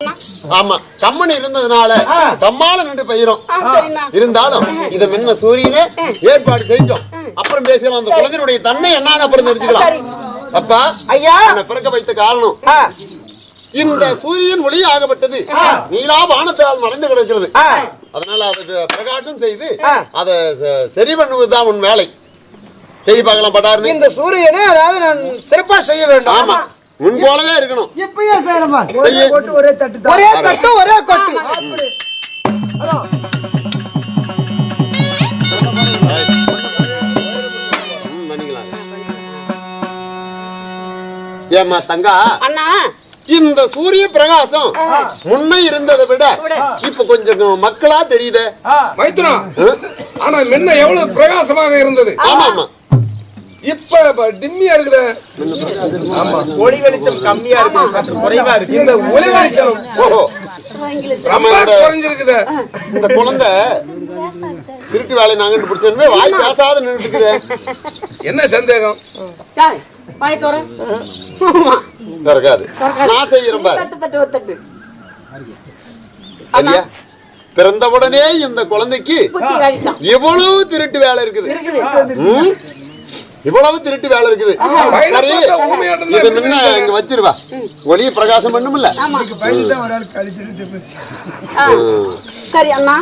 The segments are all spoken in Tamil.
ஆமா கம்மன் இருந்ததுனால கம்மால நின்று பெய்யறோம். இருந்தாலும் இத முன்ன சூரியனே ஏற்பாடு செஞ்சோம். அப்புறம் பேசலாம். அந்த குழந்தையுடைய தன்மை என்னன்னு அப்புறம் தெரிஞ்சுக்கலாம். அப்பா ஐயா என்ன பிறக்க வைத்த காரணம் இந்த சூரியன் ஒளி ஆகப்பட்டது நீலா வானத்தால் மறைந்து கிடக்கிறது. அதனால அதுக்கு பிரகாசம் செய்து அதை சரி பண்ணுவதுதான் உன் வேலை. செய்தி பார்க்கலாம் பட்டாரு. இந்த சூரியனை அதாவது நான் சிறப்பா செய்ய வேண்டும். ஆமா முன் போலவே இருக்கணும். இப்பயே செய்யறமா ஒரே கொட்டு ஒரே தட்டு ஒரே தட்டு ஒரே கொட்டு அப்படி பண்ணிக்கலாம். ஏமா தங்கா அண்ணா இந்த சூரிய பிரகாசம் முன்ன இருந்ததை விட இப்ப கொஞ்சம் மக்களா தெரியுது மைத்துனா. ஆனா முன்ன எவ்வளவு பிரகாசமாக இருந்தது. ஆமா ஆமா இப்ப டிம்மியா இருக்குது. ஆமா ஒளி வெளிச்சம் கம்மியா இருக்கு, சற்று குறைவா இருக்கு. இந்த ஒளி வெளிச்சம் குறைஞ்சிருக்குது. இந்த குழந்தை திருட்டு வேலை நாங்க பிடிச்சிருந்து வாய் பேசாத நின்றுட்டு என்ன சந்தேகம் இருக்காது. நான் செய்யறேன் பாரு. பிறந்தவுடனே இந்த குழந்தைக்கு எவ்வளவு திருட்டு வேலை இருக்குது. இவ்வளவு திருட்டு வேலை இருக்குது. சரி இது முன்ன இங்க வச்சிருவா ஒளிய பிரகாசம் பண்ணும்ல. சரி அண்ணா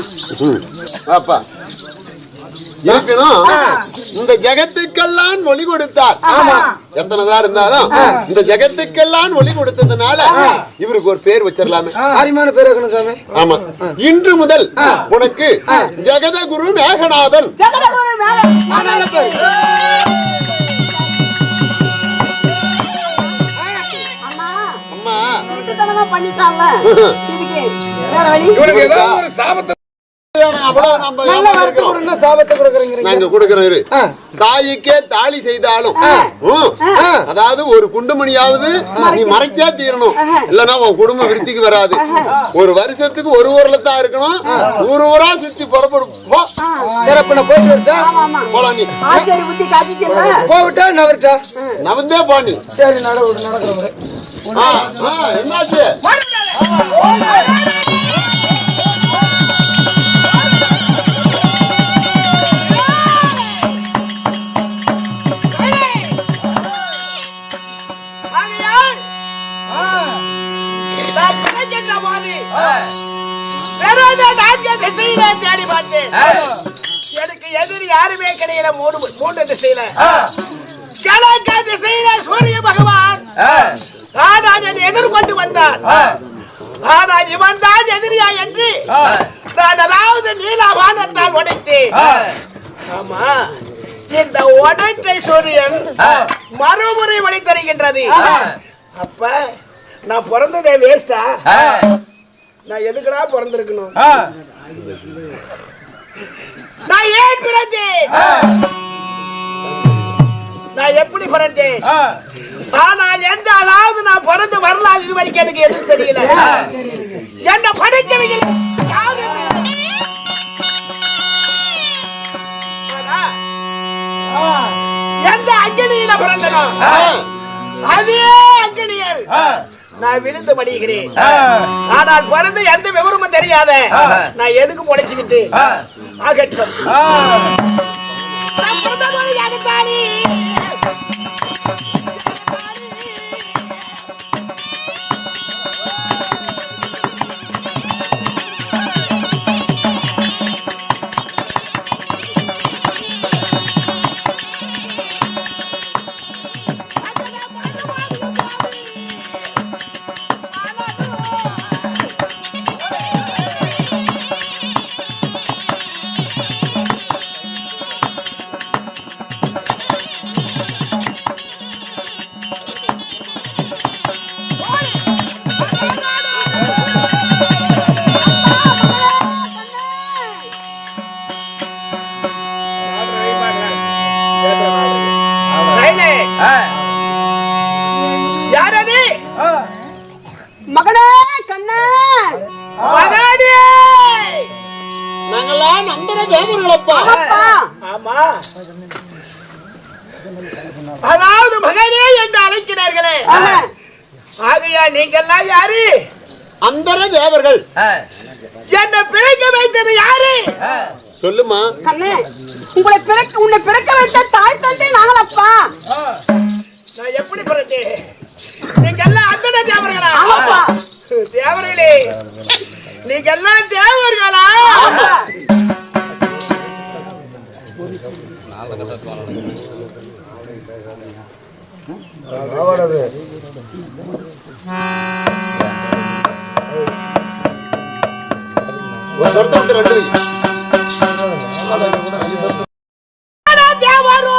அப்பா இருக்கணும். இந்த ஜெகத்துக்கெல்லாம் ஒளி கொடுத்தார். எத்தனைதான் இருந்தாலும் இந்த ஜெகத்துக்கெல்லாம் ஒளி கொடுத்ததுனால இவருக்கு ஒரு பேர் வச்சிடலாமே. அருமையான பேர் வைக்கணும் சாமி. ஆமா இன்று முதல் உனக்கு ஜெகதகுரு மேகநாதன். தாய்க்கே தாலி செய்தாலும் அதாவது ஒரு குண்டுமணியாவது நீ மறைச்சா தீரணும். இல்லன்னா உன் குடும்ப விருத்திக்கு வராது. ஒரு வருஷத்துக்கு ஒரு ஊர்லதான் இருக்கணும். ஊர் ஊரா சுத்தி புறப்படும். நவந்தே போனி. சரி நடக்கிறவரு என்னாச்சு தேடி பார்த்தேன். எனக்கு எதிரி யாருமே கிடையில. மூன்று திசையில கிழக்கு திசையில சூரிய பகவான் எதிர்கொண்டு வந்தார். ஆனால் இவன் தான் எதிரியா என்று நான் அதாவது நீலவானத்தால் உடைத்தேன். ஆமா இந்த உடைத்தை சூரியன் மறுமுறை வழி தருகின்றது. அப்ப நான் பிறந்ததே வேஸ்டா? நான் எதுக்குடா பிறந்திருக்கணும்? நான் ஏன் பிறந்தேன்? நான் எப்படி பிறந்தேன்? ஆனால் எந்த அதாவது நான் பிறந்து வரலாறு இது வரைக்கும் எனக்கு எதுவும் தெரியல. என்ன படிச்சவங்க எந்த அக்னியில பிறந்தனோ அதே அக்னியில் நான் விழுந்து மடிகிறேன். ஆனால் பிறந்து எந்த விவரமும் தெரியாத நான் எதுக்கு முளைச்சுக்கிட்டு ஆகட்டும். மகனே கண்ணே மகாடி நாங்களா நந்தன தேவர்களப்பா. ஆமா அதாவது மகனே என்று அழைக்கிறார்களே. ஆகையா நீங்கெல்லாம் யாரு? அந்தர தேவர்கள் என்னை பிழைக்க வைத்தது யாரு? சொல்லுமா. கண்ணே, உன்னை பிறக்க வைத்த தாய் தந்தை நாங்களப்பா. நான் எப்படி பிறந்தேன்? நீங்க எல்லாம் அந்தர தேவர்களா? ஆமாப்பா. தேவர்களே, நீங்க எல்லாம் தேவர்களா? ஒரு வருத்தம் ரெண்டு தேவரோ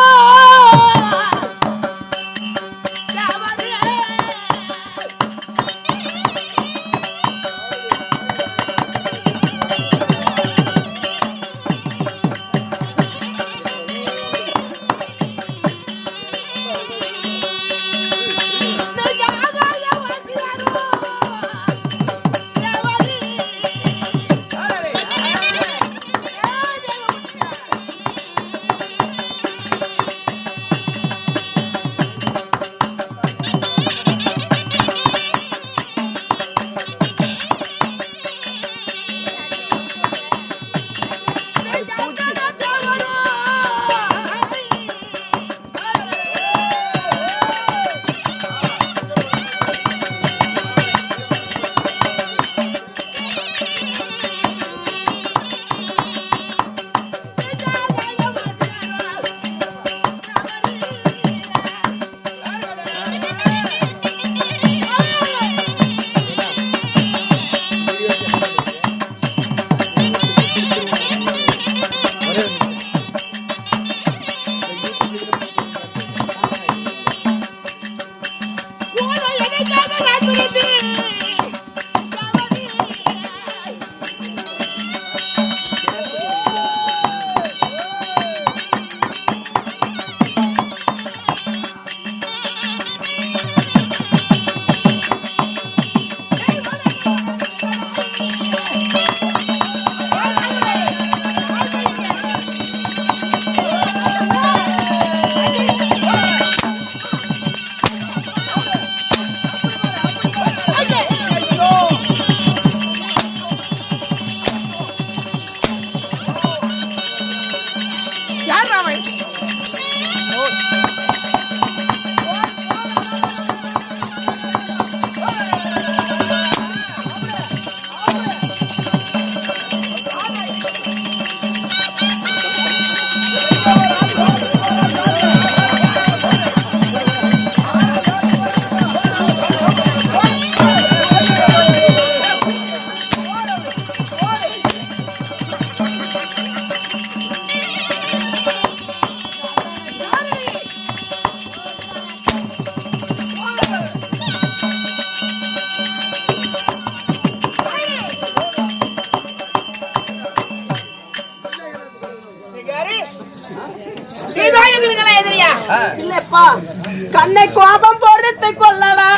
இல்லப்பா, கண்ணை கோபம் பொறுத்து கொள்ளடா.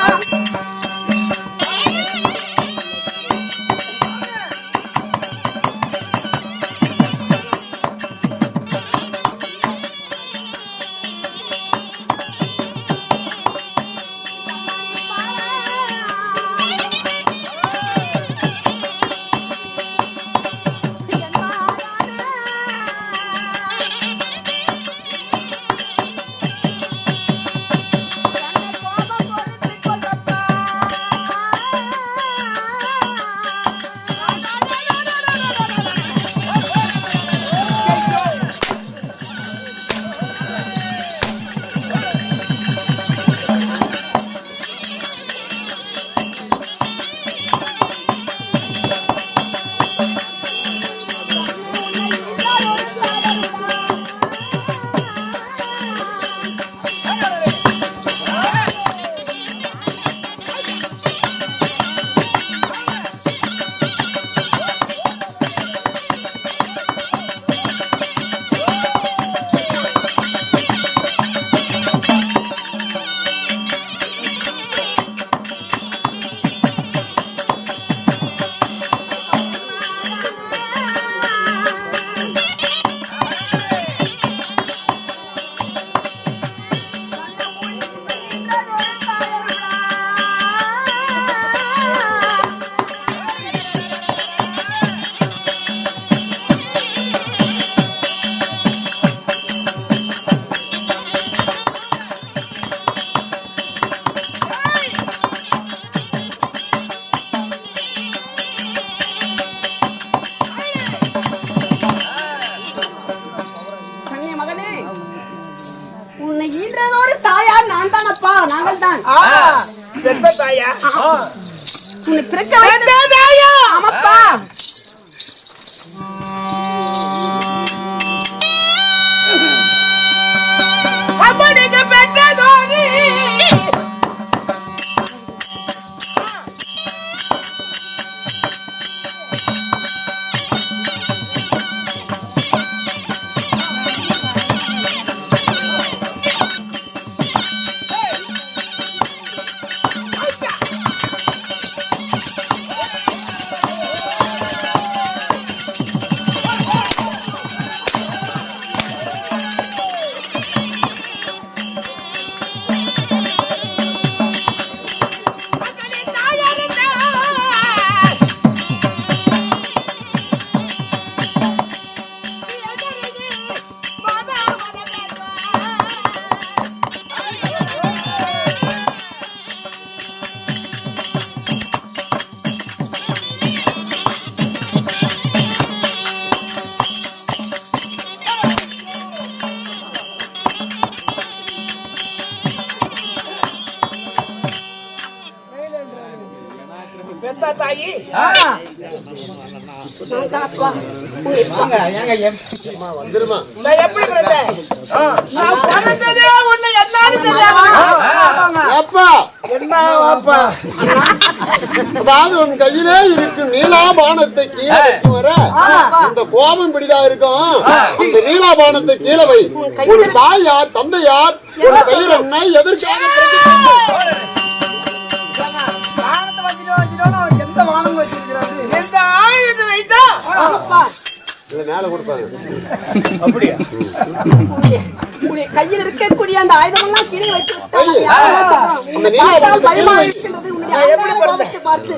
நாங்கள் தான் பெத்த தாயா உன்னை பிறக்க வைத்த தாயா ஆமாப்பா அம்மனுக்கு பெற்ற தோழி பெத்த தாயி நான் தான்ப்பா வந்துருமா நான் எப்படி பிறந்தேன் நான் பிறந்ததே உன்னை என்னன்னு தெரியாம அப்பா என்ன அப்பா அதாவது உன் கையிலே இருக்கும் நீலாபானத்தை கீழே வைக்கும் வர இந்த கோபம் பிடிதா இருக்கும் இந்த நீலாபானத்தை கீழே வை உன் தாயார் தந்தையார் உன் பெயர் என்ன எதற்காக எந்த ஆயுதம் வைத்தா மேல கொடுப்பாங்க அப்படியா உன்னுடைய கையில் இருக்கக்கூடிய அந்த ஆயுதமெல்லாம் கீழே வச்சு அந்த நீலாபானத்தை பயமா கீழே வை. இருக்கின்றது உன்னுடைய ஆயுதத்தை பார்த்து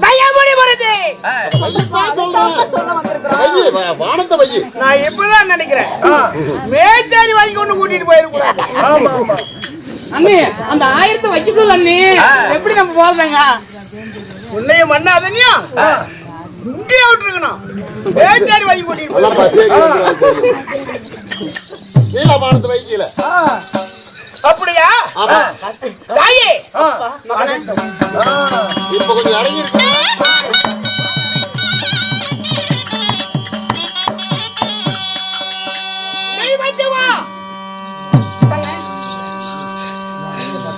பயமுடி வருது அதைத்தான் சொல்ல வந்திருக்கிறோம் வையி, வானத்தை வையி. நான் இப்பதான் நினைக்கிறேன் மேச்சாரி வாங்கி கொண்டு கூட்டிட்டு போயிருக்கூடாது அண்ணே அந்த 1000 வைக்க சொல்ல அண்ணே எப்படி நம்ம போறதுங்க உன்னையும் மண்ணாதனியா இங்கேயே விட்டுருக்கணும் மேச்சாரி வாங்கி கூட்டிட்டு எல்லாம் பஸ்ஸே கேட்கிறாங்க. நீலாபானத்தை வைக்கல அப்படியா ஆமா தாயே இப்ப கொஞ்சம் இறங்கி இருக்கு நீ வந்து வா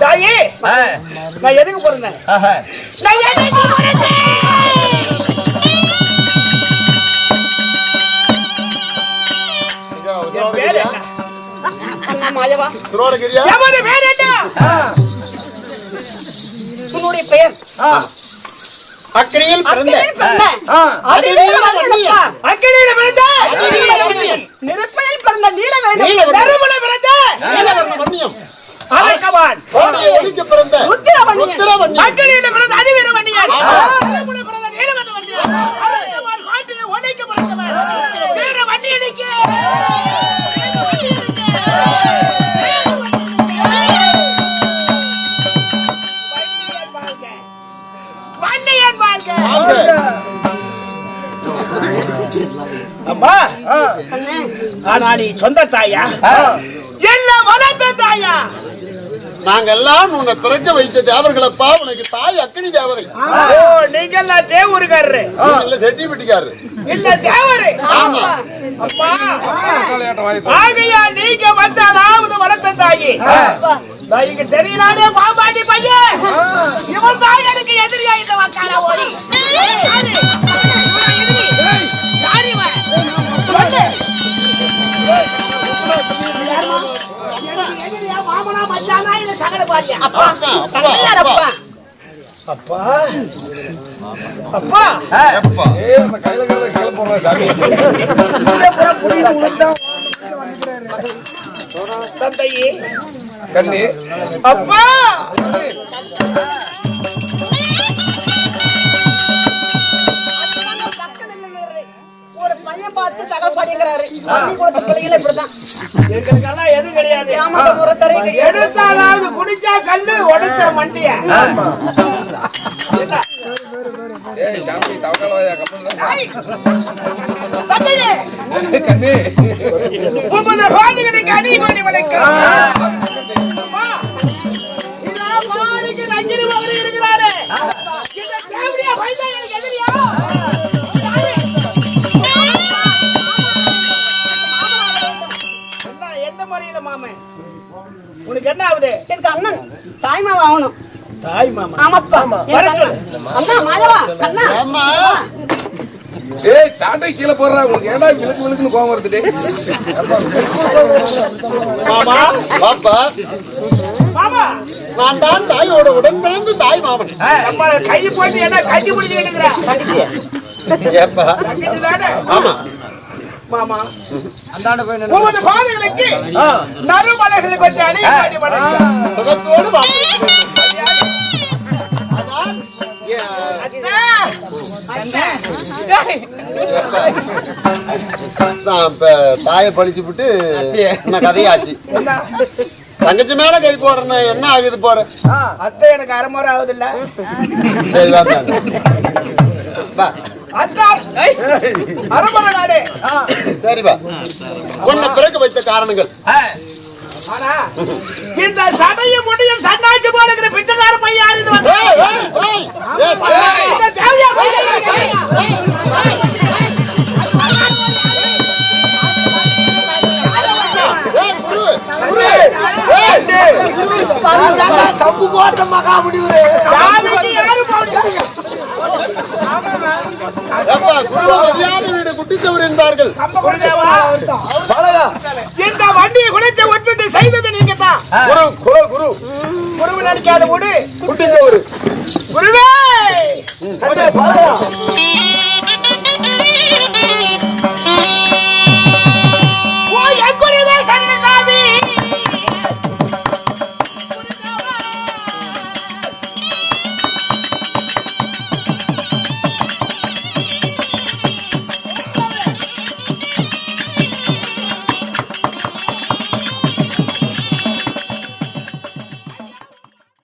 தாயே நான் எதுக்கு பிறந்தேன் நான் எதுக்கு என் பேர் என்ன மாயவா திருவாடகிரியா எவனு பேர் என்ன உன்னுடைய பெயர் அக்கறையில் பிறந்த அதில் வரணும்ப்பா. அக்கினியில பிறந்த நெருப்பையில் பிறந்த நீலவேணி நறுமண பிறந்த நீலவர்ண வன்னியம் அரக்கவான் கோட்டையை ஒதுக்கி பிறந்த ருத்திரவன்னியன். ருத்திரவன்னியம் அக்கினியில பிறந்த அதிவீர வண்டியான் நறுமண பிறந்த நீலவர்ண வண்டியான் அரக்கவான் காட்டிலே உடைக்க பிறந்தவன் வீர வண்டியனுக்கு வண்டியன் வாழ்க அம்மா ஆனா நீ சொந்த தாயா எல்லாம் வளர்த்த தாயா நாங்க எல்லாம் உன்னை பிறக்க வைத்த தேவர்களப்பா உனக்கு தாய் அக்கினி தேவதை ஓ நீங்க எல்லாம் தேவூருக்காரரு இல்ல செட்டிப்பட்டிக்காரு இல்ல தேவரு ஆமா அப்பா ஆகையா நீங்க வந்த அதாவது வளர்த்த தாயி தாய்க்கு தெரியலானே பாம்பாடி பையன் இவன் தாய் எனக்கு எதிரியா இந்த வக்கால ஓடி யாரு? இவனா எதிரி? யாரு இவன்? சொல்லு. எனக்கு எதிரியா மாமனா மச்சானா இல்ல சகல பாரியா? அப்பா அப்பா அப்பா அப்பா அப்பா தந்தையே கண்ணி அப்பா ஒரு பையன் பார்த்து சகல் படிக்கிறாரு பிள்ளைகளை இப்படிதான் எங்களுக்கெல்லாம் எதுவும் கிடையாது ஏமாத்த முறத்தரே கிடையாது எடுத்தாலாவது குடிச்சா கல்லு உடைச்ச மண்டிய ஏய் சாமி தவக்கலவாயா தந்தையே கண்ணி உமது பாதுகளுக்கு அடி கொடி வணக்கம் அம்மா, இது என்ன ஆகுது? எனக்கு அண்ணன் தாய்மாவா ஆகணும். தாய் மாமா. ஆமாப்பா. எனக்கு அண்ணன். அண்ணா மாயவா கண்ணா. ஏம்மா? ஏய் சாட்டை கீழே போடுறா உங்களுக்கு ஏன்டா விழுக்குன்னு கோவம் வருது டேய். மாமா பாப்பா மாமா நான் தான் தாயோட உடன் பிறந்து தாய் மாமன். நம்ம கை போட்டு என்ன கட்டி பிடிச்சி எடுக்கிறா? ஏப்பா தங்கச்சி தானே? ஆமா மாமா உமது பாதைகளுக்கு நறுமலைகளை கொஞ்சம் அணியாடி வணக்கம். சுகத்தோடு மாமன். நான் இப்ப தாயை பழிச்சு விட்டு என்ன கதையாச்சு. தங்கச்சி மேல கை போடுறேன் என்ன ஆகுது போற. அத்தை எனக்கு அரைமுறை ஆகுது இல்ல. சரி வா அரைமுறை நாடு. சரிப்பா உன்னை பிறகு வைத்த காரணங்கள். ஆனா இந்த சடையும் முடியும் சன்னாச்சு போடுகிற பிச்சைக்கார பையன் யாரு இது வந்து? இந்த தேவையா தப்பு போட்ட மகா முடிவு சாமிக்கு யாரு போடுறாங்க? வீடு குட்டிச்சவர் என்பார்கள். இந்த வண்டியை குறைத்த உற்பத்தி செய்தது நீங்க தான். குருவு நினைக்காத குருவே